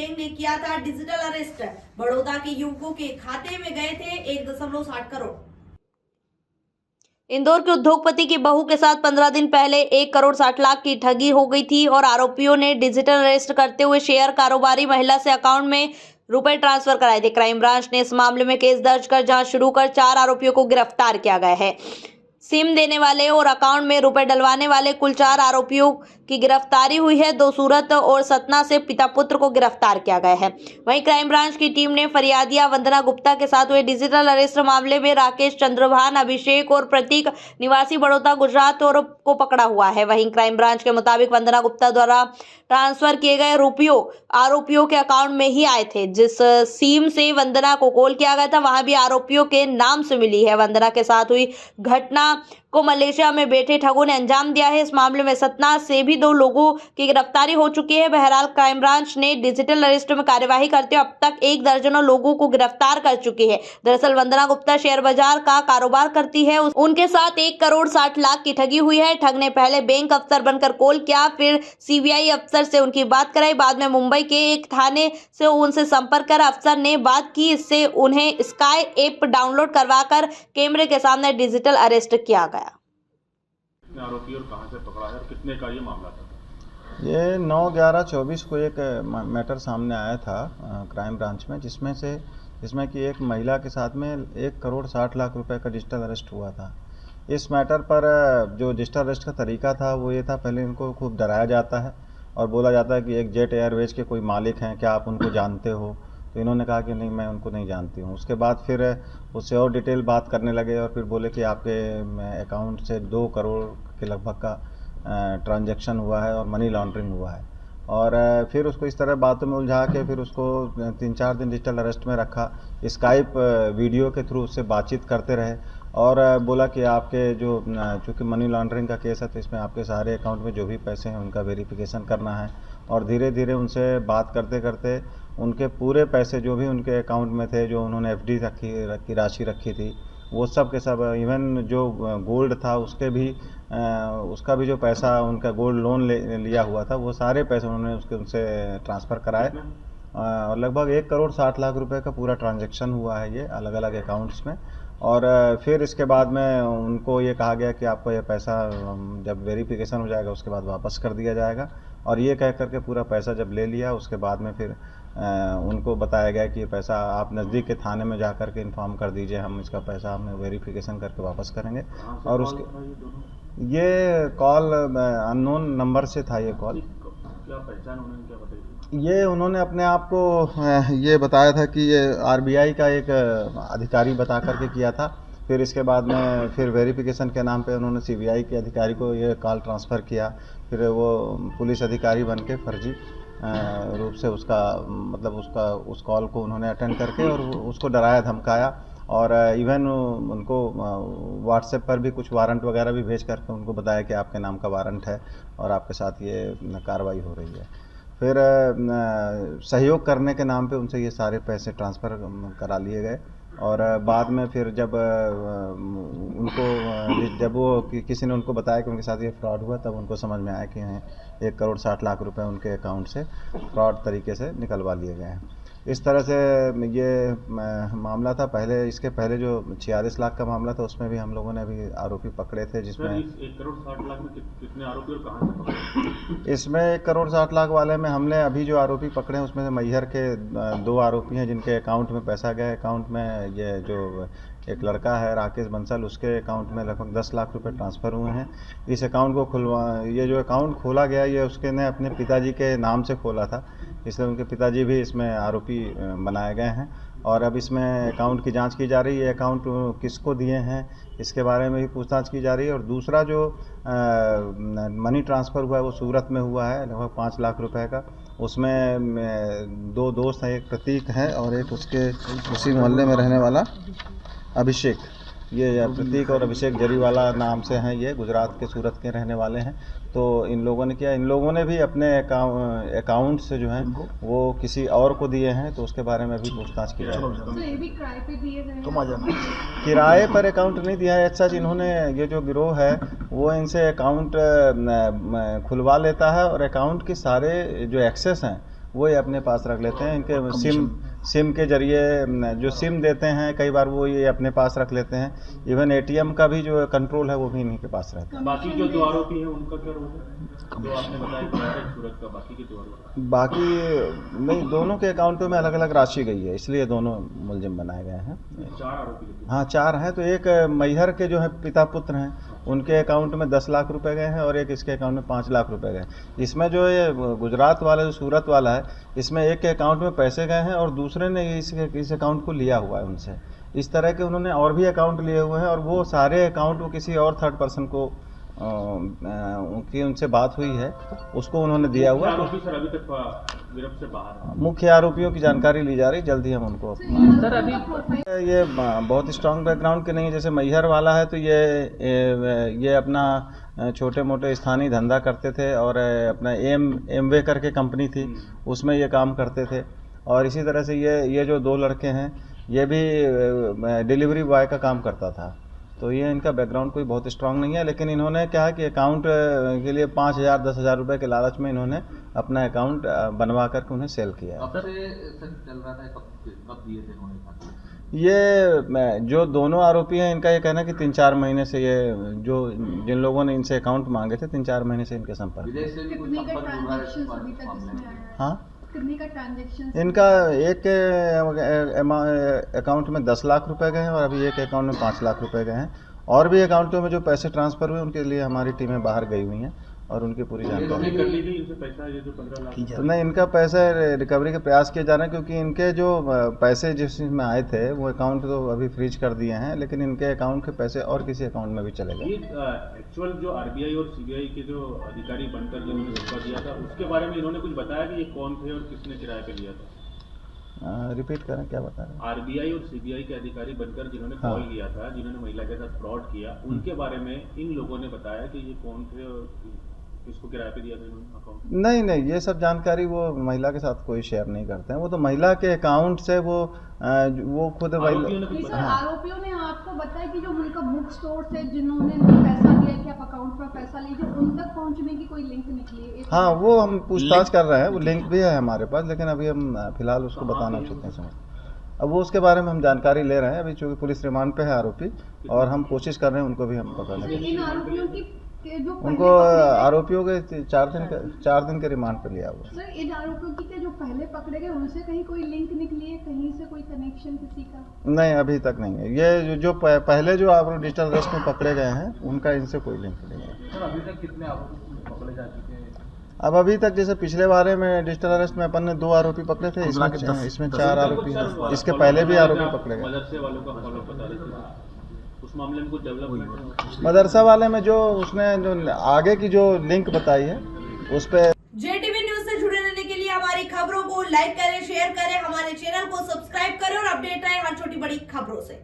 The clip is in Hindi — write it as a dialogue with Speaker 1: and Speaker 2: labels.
Speaker 1: गैंग ने किया था डिजिटल अरेस्ट। बड़ौदा के युवकों के खाते में गए थे 1.60 करोड़। इंदौर के उद्योगपति की बहू के साथ 15 दिन पहले 1 करोड़ 60 लाख की ठगी हो गई थी और आरोपियों ने डिजिटल अरेस्ट करते हुए शेयर कारोबारी महिला से अकाउंट में रुपए ट्रांसफर कराए थे। क्राइम ब्रांच ने इस मामले में केस दर्ज कर जांच शुरू कर 4 आरोपियों को गिरफ्तार किया गया है। सिम देने वाले और अकाउंट में रुपए डलवाने वाले कुल 4 आरोपियों की गिरफ्तारी हुई है। 2 सूरत और सतना से पिता पुत्र को गिरफ्तार किया गया है। वहीं क्राइम ब्रांच की टीम ने फरियादिया वंदना गुप्ता के साथ हुए डिजिटल अरेस्ट मामले में राकेश चंद्रभान, अभिषेक और प्रतीक निवासी बड़ौदा गुजरात और को पकड़ा हुआ है। वहीं क्राइम ब्रांच के मुताबिक वंदना गुप्ता द्वारा ट्रांसफर किए गए रुपयों आरोपियों के अकाउंट में ही आए थे। जिस सिम से वंदना को कॉल किया गया था वहां भी आरोपियों के नाम से मिली है। वंदना के साथ हुई घटना को मलेशिया में बैठे ठगों ने अंजाम दिया है। इस मामले में सतना से भी 2 लोगों की गिरफ्तारी हो चुकी है। बहरहाल क्राइम ब्रांच ने डिजिटल अरेस्ट में कार्यवाही करते हुए अब तक 1 दर्जनों लोगों को गिरफ्तार कर चुकी है। दरअसल वंदना गुप्ता शेयर बाजार का कारोबार करती है। उनके साथ 1 करोड़ 60 लाख की ठगी हुई है। ठग ने पहले बैंक अफसर बनकर कॉल किया, फिर सीबीआई अफसर से उनकी बात कराई, बाद में मुंबई के एक थाने से उनसे संपर्क कर अफसर ने बात की। इससे उन्हें स्काई ऐप डाउनलोड करवाकर कैमरे के सामने डिजिटल अरेस्ट किया गया।
Speaker 2: आरोपी और कहां से पकड़ा है और कितने का ये मामला था?
Speaker 3: ये 9/11/24 को एक मैटर सामने आया था क्राइम ब्रांच में, जिसमें कि एक महिला के साथ में 1 करोड़ 60 लाख रुपए का डिजिटल अरेस्ट हुआ था। इस मैटर पर जो डिजिटल अरेस्ट का तरीका था वो ये था, पहले इनको खूब डराया जाता है और बोला जाता है कि एक जेट एयरवेज के कोई मालिक हैं, क्या आप उनको जानते हो? तो इन्होंने कहा कि नहीं, मैं उनको नहीं जानती हूँ। उसके बाद फिर उससे और डिटेल बात करने लगे और फिर बोले कि आपके अकाउंट से 2 करोड़ के लगभग का ट्रांजैक्शन हुआ है और मनी लॉन्ड्रिंग हुआ है। और फिर उसको इस तरह बातों में उलझा के फिर उसको 3-4 दिन डिजिटल अरेस्ट में रखा। स्काइप वीडियो के थ्रू उससे बातचीत करते रहे और बोला कि आपके जो चूँकि मनी लॉन्ड्रिंग का केस है तो इसमें आपके सारे अकाउंट में जो भी पैसे हैं उनका वेरिफिकेशन करना है। और धीरे धीरे उनसे बात करते करते उनके पूरे पैसे जो भी उनके अकाउंट में थे, जो उन्होंने एफडी की राशि रखी थी, वो सब के सब, इवन जो गोल्ड था उसका भी जो पैसा उनका गोल्ड लोन लिया हुआ था, वो सारे पैसे उन्होंने उनसे ट्रांसफ़र कराए। और लगभग 1 करोड़ 60 लाख रुपए का पूरा ट्रांजैक्शन हुआ है ये अलग अलग अकाउंट्स में। और फिर इसके बाद में उनको ये कहा गया कि आपको ये पैसा जब वेरिफिकेशन हो जाएगा उसके बाद वापस कर दिया जाएगा। और ये कह करके पूरा पैसा जब ले लिया उसके बाद में फिर उनको बताया गया कि ये पैसा आप नज़दीक के थाने में जा कर के इन्फॉर्म कर दीजिए, हम इसका पैसा हमें वेरिफिकेशन करके वापस करेंगे। और उसके ये कॉल अननोन नंबर से था। ये कॉल
Speaker 2: क्या पहचान उन्होंने क्या बताई?
Speaker 3: ये उन्होंने अपने आप को ये बताया था कि ये आरबीआई का एक अधिकारी बता करके किया था। फिर इसके बाद में फिर वेरिफिकेशन के नाम पे उन्होंने सीबीआई के अधिकारी को ये कॉल ट्रांसफ़र किया। फिर वो पुलिस अधिकारी बन के फर्जी रूप से उस कॉल को उन्होंने अटेंड करके और उसको डराया धमकाया। और इवन उनको व्हाट्सएप पर भी कुछ वारंट वगैरह भी भेज करके उनको बताया कि आपके नाम का वारंट है और आपके साथ ये कार्रवाई हो रही है। फिर सहयोग करने के नाम पे उनसे ये सारे पैसे ट्रांसफ़र करा लिए गए। और बाद में फिर जब वो किसी ने उनको बताया कि उनके साथ ये फ्रॉड हुआ, तब उनको समझ में आया कि 1 करोड़ 60 लाख रुपए उनके अकाउंट से फ्रॉड तरीके से निकलवा लिए गए हैं। इस तरह से ये मामला था। इसके पहले जो 46 लाख का मामला था उसमें भी हम लोगों ने अभी आरोपी पकड़े थे, जिसमें
Speaker 2: 1 करोड़ 60 लाख में कितने आरोपी और कहां से पकड़े?
Speaker 3: इसमें 1 करोड़ 60 लाख वाले में हमने अभी जो आरोपी पकड़े हैं उसमें से मैहर के 2 आरोपी हैं जिनके अकाउंट में पैसा गया। अकाउंट में ये जो एक लड़का है राकेश बंसल, उसके अकाउंट में लगभग 10 लाख रुपए ट्रांसफ़र हुए हैं। इस अकाउंट को ये जो अकाउंट खोला गया ये उसके ने अपने पिताजी के नाम से खोला था, इसलिए उनके पिताजी भी इसमें आरोपी बनाए गए हैं। और अब इसमें अकाउंट की जांच की जा रही है, अकाउंट किसको दिए हैं इसके बारे में भी पूछताछ की जा रही है। और दूसरा जो मनी ट्रांसफ़र हुआ है वो सूरत में हुआ है लगभग 5 लाख रुपए का। उसमें 2 दोस्त हैं, एक प्रतीक है और एक उसके उसी मोहल्ले में रहने वाला अभिषेक। ये प्रतीक और अभिषेक जरीवाला नाम से हैं, ये गुजरात के सूरत के रहने वाले हैं। तो इन लोगों ने किया, इन लोगों ने भी अपने अकाउंट से जो है वो किसी और को दिए हैं, तो उसके बारे में भी पूछताछ की जाएगी।
Speaker 4: तो ये भी किराए पे दिए गए?
Speaker 3: किराए पर अकाउंट नहीं दिया है सच। इन्होंने ये जो गिरोह है वो इनसे अकाउंट खुलवा लेता है और अकाउंट के सारे जो एक्सेस हैं वो ये अपने पास रख लेते हैं। इनके सिम के जरिए जो सिम देते हैं कई बार वो ये अपने पास रख लेते हैं। इवन एटीएम का भी जो कंट्रोल है वो भी इन्हीं के पास रहता है।
Speaker 2: बाकी जो 2 आरोपी हैं उनका क्या रोल है, जो आपने बताया कि सूरत का, बाकी के 2 आरोपी?
Speaker 3: बाकी नहीं, दोनों के अकाउंटों में अलग अलग राशि गई है, इसलिए दोनों मुलजिम बनाए गए हैं।
Speaker 2: 4 आरोपी?
Speaker 3: हाँ 4 हैं। तो एक मैहर के जो है पिता पुत्र हैं उनके अकाउंट में 10 लाख रुपए गए हैं और एक इसके अकाउंट में 5 लाख रुपए गए। इसमें जो ये गुजरात वाला जो सूरत वाला है इसमें एक के अकाउंट में पैसे गए हैं और दूसरे ने इस अकाउंट को लिया हुआ है उनसे। इस तरह के उन्होंने और भी अकाउंट लिए हुए हैं और वो सारे अकाउंट वो किसी और थर्ड पर्सन को उनसे बात हुई है उसको उन्होंने दिया हुआ।
Speaker 2: आरोपी सर अभी तक गिरफ्त से बाहर? मुख्य
Speaker 3: आरोपियों की जानकारी ली जा रही, जल्दी हम उनको।
Speaker 4: सर अभी
Speaker 3: ये बहुत स्ट्रांग बैकग्राउंड के नहीं है। जैसे मैहर वाला है तो ये अपना छोटे मोटे स्थानीय धंधा करते थे और अपना एमवे करके कंपनी थी उसमें ये काम करते थे। और इसी तरह से ये जो 2 लड़के हैं ये भी डिलीवरी बॉय का काम करता था। तो ये इनका बैकग्राउंड कोई बहुत स्ट्रांग नहीं है, लेकिन इन्होंने कहा कि अकाउंट के लिए 5,000 10,000 रुपए के लालच में इन्होंने अपना अकाउंट बनवा करके उन्हें सेल किया।
Speaker 5: कब से चल रहा था, कब दिए थे उन्होंने?
Speaker 3: ये जो दोनों आरोपी हैं इनका ये कहना है कि 3-4 महीने से ये जो जिन लोगों ने इनसे अकाउंट मांगे थे 3-4 महीने से इनके संपर्क।
Speaker 5: विदेश से भी कुछ संपर्क हुआ है?
Speaker 3: हाँ,
Speaker 4: कितने का ट्रांजैक्शन?
Speaker 3: इनका एक अकाउंट में 10 लाख रुपए गए हैं और अभी एक अकाउंट में 5 लाख रुपए गए हैं। और भी अकाउंटों में जो पैसे ट्रांसफर हुए उनके लिए हमारी टीमें बाहर गई हुई हैं और उनकी पूरी जानकारी
Speaker 2: कर ली थी इनसे पैसा, ये जो 15 लाख?
Speaker 3: तो नहीं, इनका पैसे रिकवरी के प्रयास किए जा रहे हैं क्योंकि इनके जो पैसे जिसमें आए थे वो अकाउंट तो अभी फ्रीज कर दिए हैं, लेकिन इनके अकाउंट के पैसे और किसी अकाउंट में भी चले गए।
Speaker 2: ये एक्चुअल जो आरबीआई और सीबीआई के जो अधिकारी बनकर जिन्होंने धोखा दिया था उसके बारे में इन्होंने कुछ बताया कि ये कौन थे और किसने किराए पे लिया था?
Speaker 3: रिपीट करें, क्या बता रहे हैं?
Speaker 2: आरबीआई और सीबीआई के अधिकारी बनकर जिन्होंने कॉल किया था, जिन्होंने महिला के साथ फ्रॉड किया, उनके बारे में इन लोगों ने बताया कि ये कौन थे और किसको किराए पे दिया था इन्होंने अकाउंट?
Speaker 3: नहीं, ये सब जानकारी वो महिला के साथ कोई शेयर नहीं करते हैं। वो तो महिला के अकाउंट से वो खुद
Speaker 4: आरोपियों ने आपको बताया कि जो उनका बुक स्टोर से जिन्होंने पैसा दिया कि आप अकाउंट पर पैसा लीजिए, उन तक पहुंचने की कोई लिंक निकली?
Speaker 3: हाँ, वो हम पूछताछ कर रहे हैं, वो लिंक भी है हमारे पास, लेकिन अभी हम फिलहाल उसको बताना चाहते हैं समय। अब वो उसके बारे में हम जानकारी ले रहे हैं। अभी चूँकि पुलिस रिमांड पे है आरोपी और हम कोशिश कर रहे हैं उनको भी हम पकड़ने की। उनको आरोपियों के 4 दिन के रिमांड पर लिया हुआ।
Speaker 4: सर, इन आरोपियों की जो पहले पकड़े गए उनसे कहीं कोई लिंक निकली है, कहीं से कोई कनेक्शन किसी का?
Speaker 3: नहीं, अभी तक नहीं है। ये जो पहले जो आप डिजिटल अरेस्ट में पकड़े गए हैं उनका इनसे कोई लिंक नहीं है।
Speaker 5: सर अभी तक कितने आरोपी पकड़े जा चुके हैं?
Speaker 3: अब अभी तक जैसे पिछले बारे में डिजिटल अरेस्ट में अपन ने 2 आरोपी पकड़े थे, इसमें 4 आरोपी हैं। इसके पहले भी आरोपी पकड़े गए।
Speaker 2: मदरसे वालों का फॉलो बता रहे थे, उस मामले में कुछ डेवलपमेंट?
Speaker 3: मदरसा वाले में जो उसने जो आगे की जो लिंक बताई है उस पर।
Speaker 1: JTV न्यूज से जुड़े रहने के लिए हमारी खबरों को लाइक करें, शेयर करें, हमारे चैनल को सब्सक्राइब करें और अपडेट रहे हर छोटी बड़ी खबरों से।